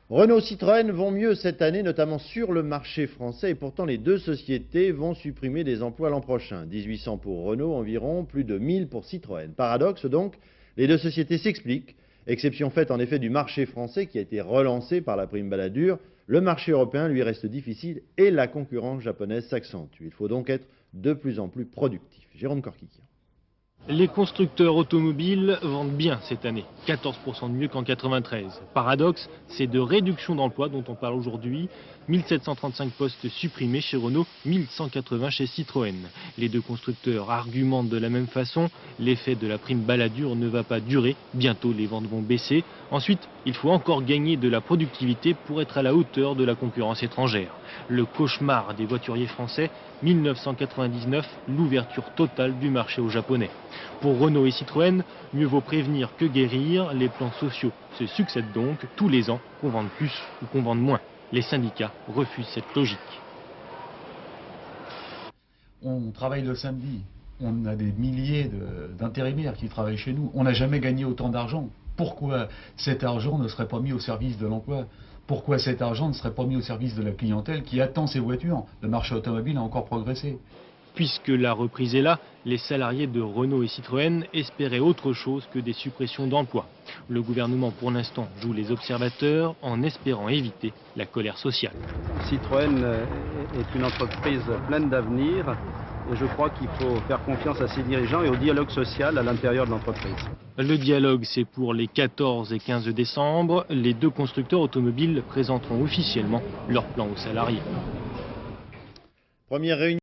Renault Citroën vont mieux cette année, notamment sur le marché français, et pourtant les deux sociétés vont supprimer des emplois l'an prochain. 1800 pour Renault environ, plus de 1000 pour Citroën. Paradoxe donc, les deux sociétés s'expliquent. Exception faite en effet du marché français qui a été relancé par la prime Balladur. Le marché européen lui reste difficile et la concurrence japonaise s'accentue. Il faut donc être de plus en plus productif. Jérôme Korkikian. Les constructeurs automobiles vendent bien cette année, 14% de mieux qu'en 93. Paradoxe, c'est de réduction d'emplois dont on parle aujourd'hui. 1735 postes supprimés chez Renault, 1180 chez Citroën. Les deux constructeurs argumentent de la même façon. L'effet de la prime Balladur ne va pas durer. Bientôt, les ventes vont baisser. Ensuite, il faut encore gagner de la productivité pour être à la hauteur de la concurrence étrangère. Le cauchemar des voituriers français, 1999, l'ouverture totale du marché aux Japonais. Pour Renault et Citroën, mieux vaut prévenir que guérir. Les plans sociaux se succèdent donc tous les ans, qu'on vende plus ou qu'on vende moins. Les syndicats refusent cette logique. On travaille le samedi. On a des milliers d'intérimaires qui travaillent chez nous. On n'a jamais gagné autant d'argent. Pourquoi cet argent ne serait pas mis au service de l'emploi? Pourquoi cet argent ne serait pas mis au service de la clientèle qui attend ses voitures? Le marché automobile a encore progressé. Puisque la reprise est là, les salariés de Renault et Citroën espéraient autre chose que des suppressions d'emplois. Le gouvernement, pour l'instant, joue les observateurs en espérant éviter la colère sociale. Citroën est une entreprise pleine d'avenir et je crois qu'il faut faire confiance à ses dirigeants et au dialogue social à l'intérieur de l'entreprise. Le dialogue, c'est pour les 14 et 15 décembre. Les deux constructeurs automobiles présenteront officiellement leur plan aux salariés. Première réunion.